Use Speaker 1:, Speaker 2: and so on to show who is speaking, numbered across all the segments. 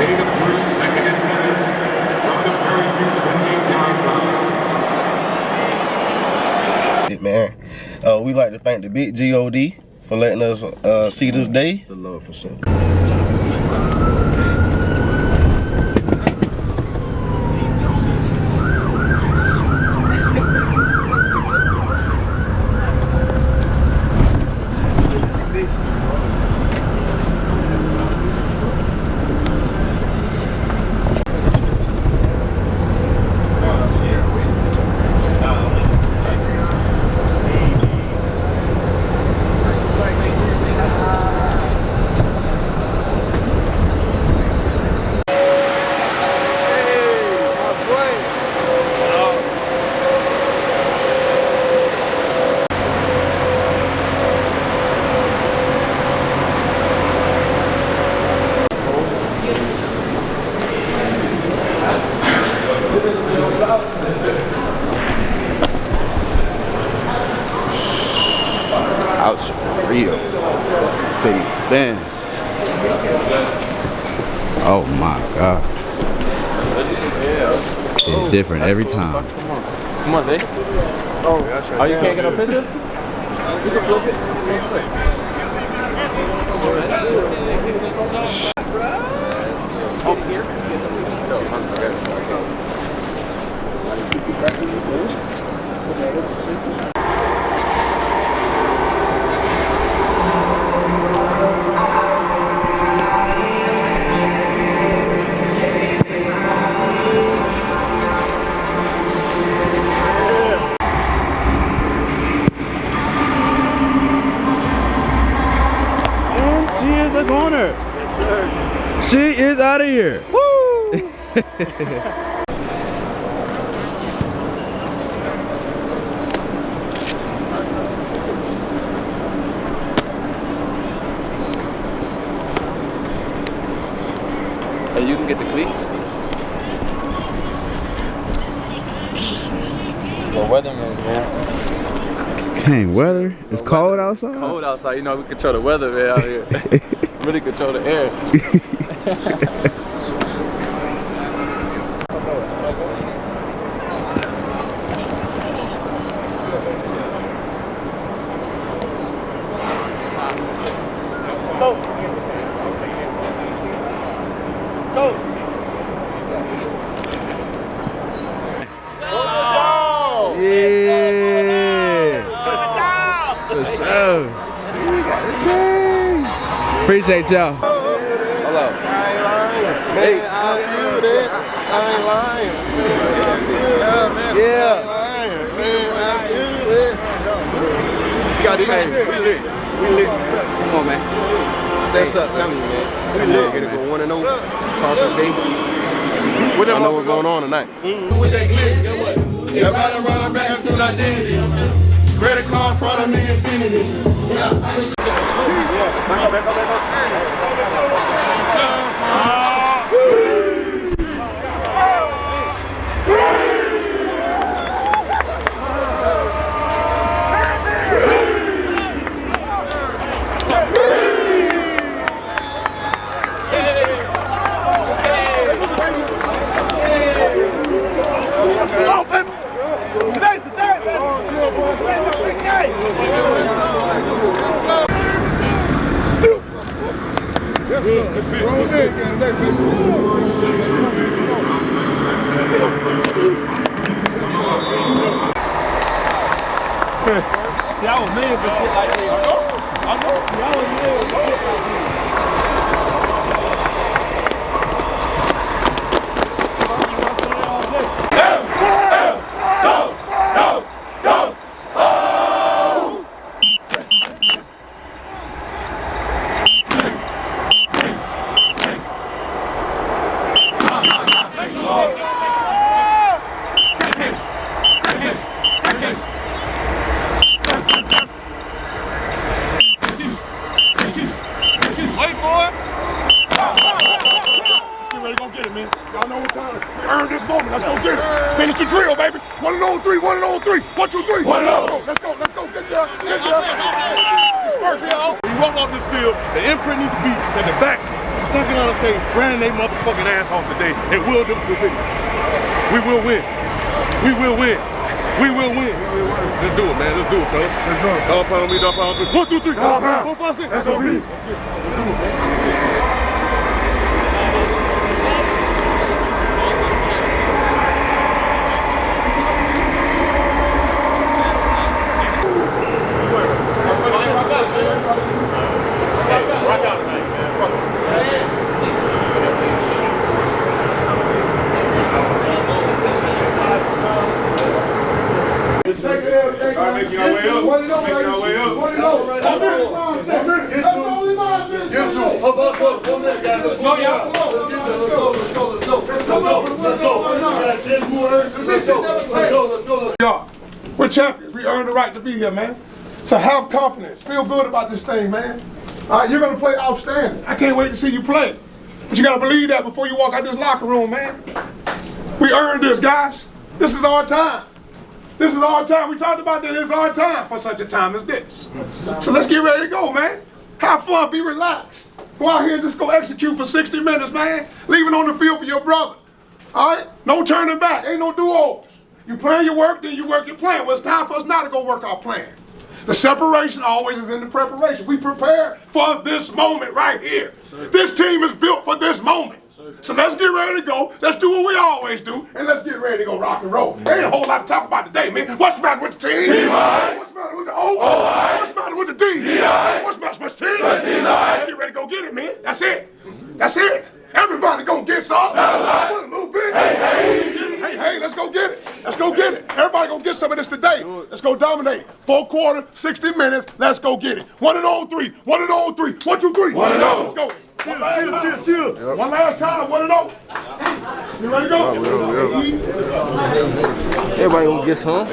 Speaker 1: gain of 3, 2nd and 7 from the Prairie View 28-yard line.
Speaker 2: Man, we like to thank the big God for letting us see this day. The Lord for sure.
Speaker 3: Ouch, for real. City fans. Oh my God. It's different every time.
Speaker 4: Come on, Zay. Oh, you can't get a picture? You can flip it. Over here.
Speaker 3: She is a corner.
Speaker 4: Yes, sir.
Speaker 3: She is out of here. Woo!
Speaker 4: Hey, you can get the cleats. Well, weatherman, man.
Speaker 3: Can't weather. It's cold outside.
Speaker 4: Cold outside. You know, we control the weather, man, out here. Really control the air.
Speaker 3: Yeah. For sure. You got the chain. Appreciate y'all.
Speaker 2: Hello.
Speaker 5: I ain't lying. Man, I feel that. I ain't lying.
Speaker 2: Yeah.
Speaker 5: You got this. Hey, we lit.
Speaker 3: Come on, man. Say what's up,
Speaker 5: Tell me, man. We lit. Gonna go 1-0. Talk today. What I know what's going on tonight.
Speaker 1: With that glitz, everybody run back to that identity. Credit card in front of me, infinity.
Speaker 5: Yes, sir. Roll in,
Speaker 4: See, I was made for shit like that. I know. See, I was made for shit like Wait for it.
Speaker 5: Let's get ready, go get it, man. Y'all know what time. We earned this moment. Let's go get it. Finish the drill, baby. 1-0-3, 1-0-3. 1, 2, 3. 1-0. Let's go. Get there. Disperse, yo.
Speaker 1: walk off this field, the imprint needs to be that the backs for South Carolina State ran their motherfucking ass off today and willed them to victory. We will win. We will win. We will win. Let's do it, man. Let's do it, fellas. Let's go. Dog pound on me, dog pound on me. 1, 2, 3. Dog pound. 4, 5, 6. SOB. Let's do it, man. Rock out tonight, man. Fuck it. Start making your way up. Making your way up. Get to him. Go there, guys. Let's go, y'all. Let's go.
Speaker 6: Y'all, we're champions. We earned the right to be here, man. So have confidence. Feel good about this thing, man. You're going to play outstanding. I can't wait to see you play. But you got to believe that before you walk out this locker room, man. We earned this, guys. This is our time. This is our time. We talked about that. It's our time for such a time as this. So let's get ready to go, man. Have fun. Be relaxed. Go out here and just go execute for 60 minutes, man. Leave it on the field for your brother. All right? No turning back. Ain't no do-overs. You plan your work, then you work your plan. Well, it's time for us now to go work our plan. The separation always is in the preparation. We prepare for this moment right here. This team is built for this moment. So let's get ready to go. Let's do what we always do, and let's get ready to go rock and roll. There ain't a whole lot to talk about today, man. What's the matter with the team? What's the matter with the O? What's the matter with the D? What's the matter with the team? Let's get ready to go get it, man. That's it. That's it. Everybody gonna get some. A little bit. Hey, let's go get it. Let's go get it. Everybody gonna get some of this today. Let's go dominate. 4 quarters, 60 minutes. Let's go get it. 1 and on 3. 1 and on 3. 1, 2, 3. 1 and on. Let's go. Chill. Yep. One last time. 1 and on. You ready to go?
Speaker 4: Everybody gonna get some.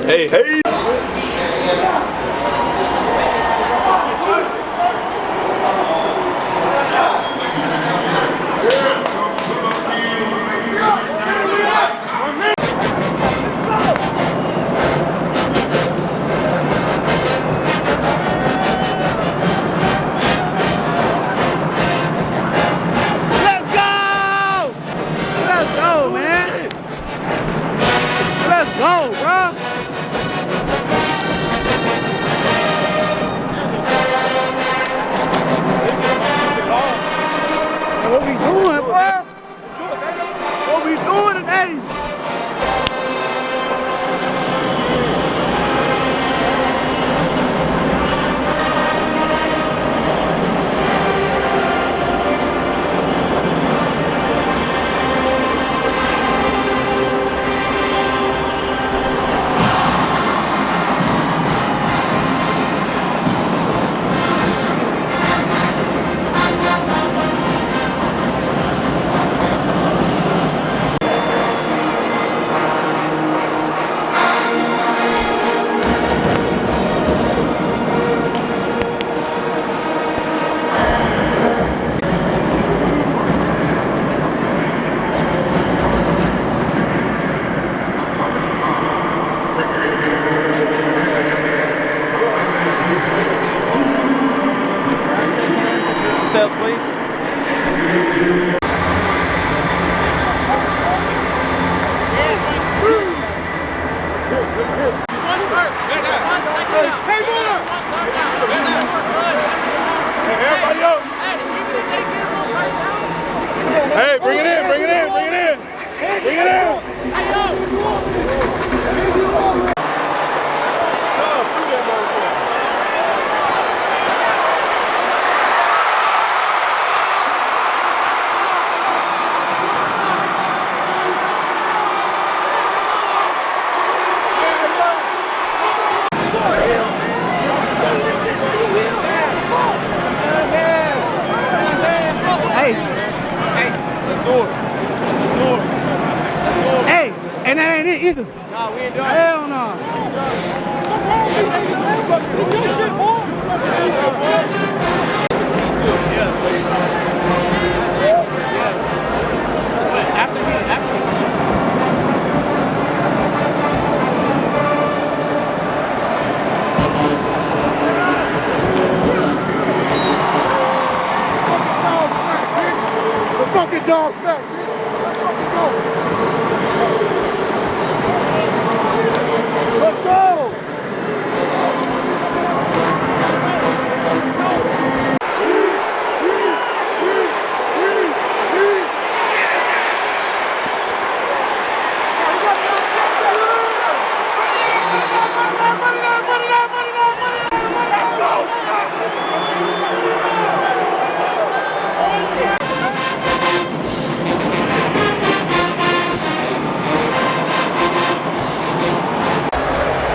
Speaker 1: Hey.
Speaker 3: Go, bro. What we doing, bro? What we doing today?
Speaker 4: Yourselves, please.
Speaker 1: Hey, bring it in.
Speaker 3: Hey, and that ain't it either.
Speaker 1: Nah, we ain't done.
Speaker 3: Hell no.
Speaker 6: dogs back, bitch. Let's go.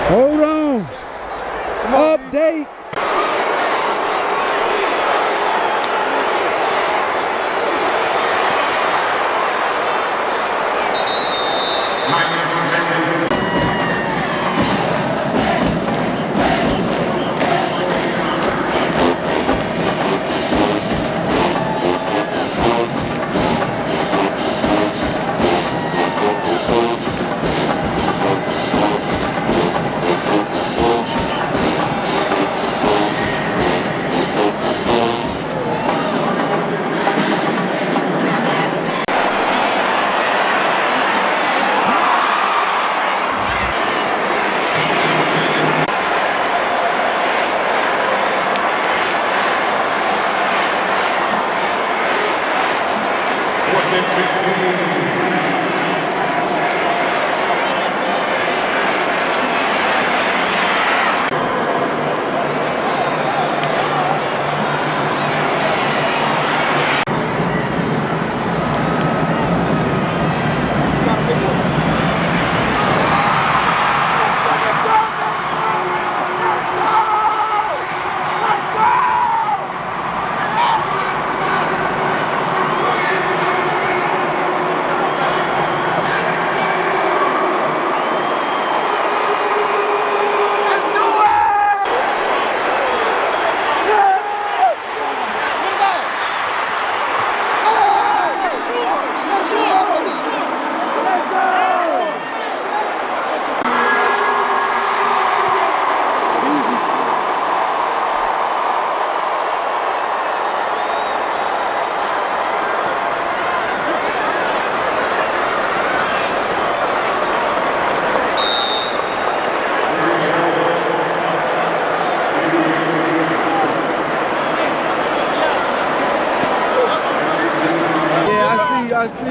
Speaker 3: Hold on. Update.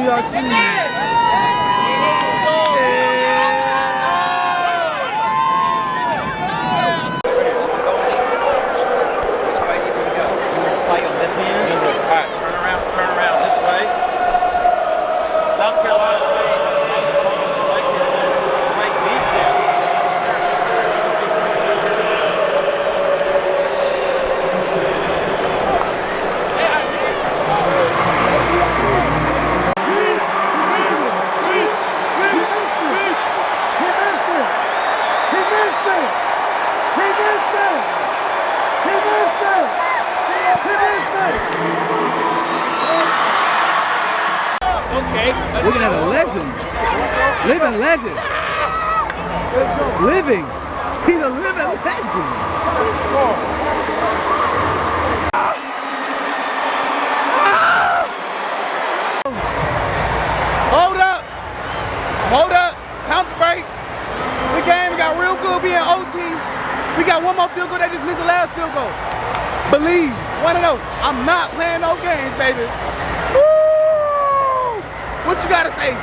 Speaker 3: I see.
Speaker 4: Play on this end. All right, turn around this way. South Carolina State has selected to play defense.
Speaker 3: Looking at a legend. Living legend. Living. He's a living legend.
Speaker 7: Hold up. Hold up. Count the brakes. The game got real good being OT. We got one more field goal. They just missed the last field goal. Believe. 1-0. I'm not playing no games, baby. What you gotta say?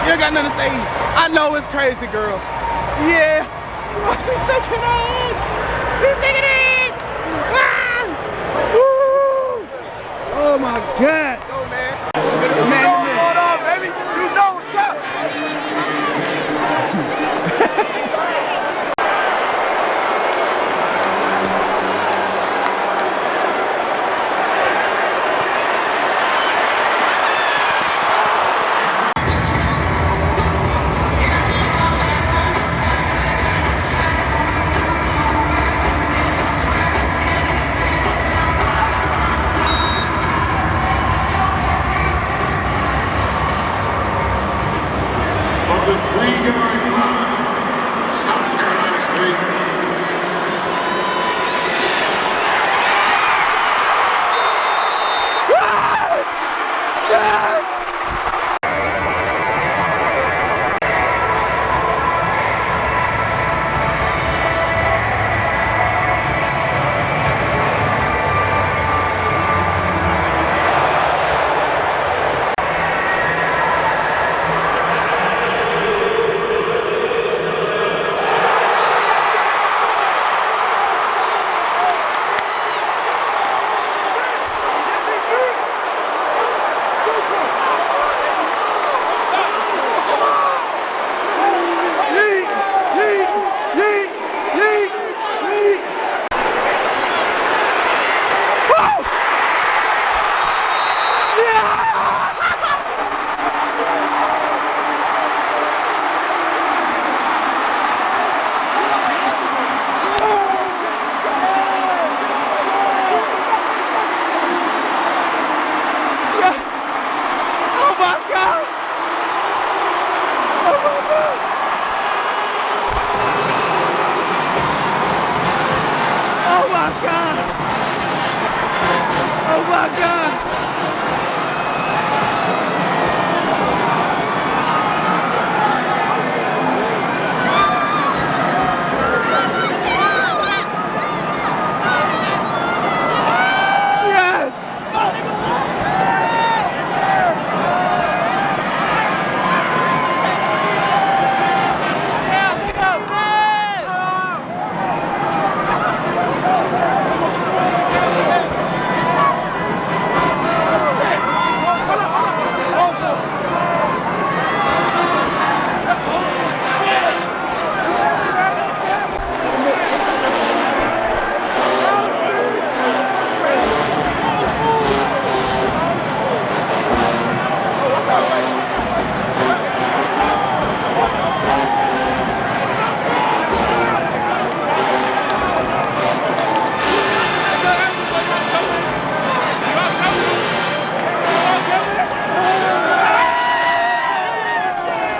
Speaker 7: You ain't got nothing to say. I know it's crazy, girl. Yeah. She's shaking her head. She's shaking her head. Ah! Woo!
Speaker 3: Oh my God.
Speaker 7: Go, man. You know what's going on, baby. You know what's up. Oh my God! Oh my God! Yes!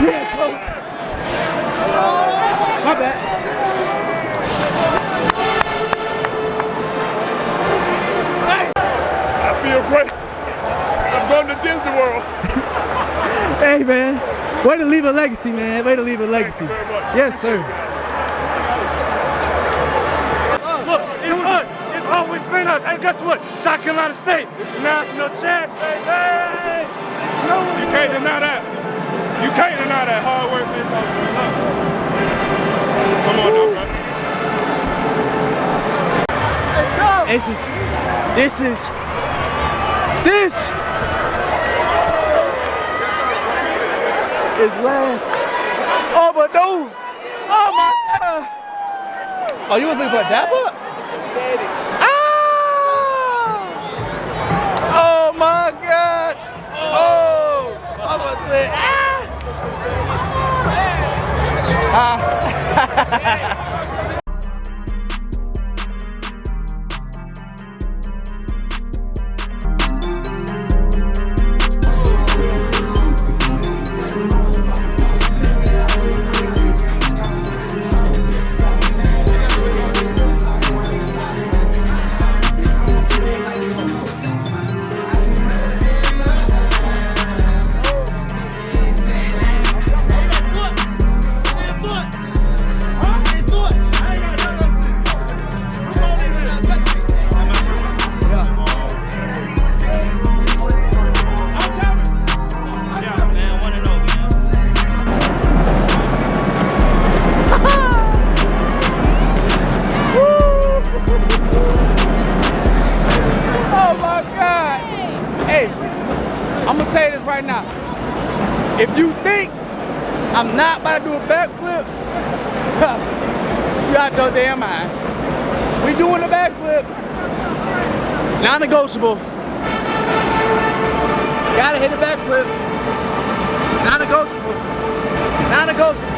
Speaker 7: Yeah, coach. My bad.
Speaker 1: I feel great. I'm going to Disney World.
Speaker 7: Hey, man. Way to leave a legacy, man. Way to leave a legacy.
Speaker 1: Thank you very much.
Speaker 7: Yes, sir.
Speaker 1: Look, it's us. It's always been us. Hey, guess what? South Carolina State, national champ, baby. No, you can't deny that. You can't deny that hard work, man. Come on, now, bro.
Speaker 7: This is last. Oh, but no. Oh my God. Oh, you was looking for a dap up? Ah! Oh my God. Oh, I was like, ah. I'm gonna tell you this right now. If you think I'm not about to do a backflip, you out your damn mind. We doing a backflip. Non-negotiable. Gotta hit a backflip. Non-negotiable. Non-negotiable.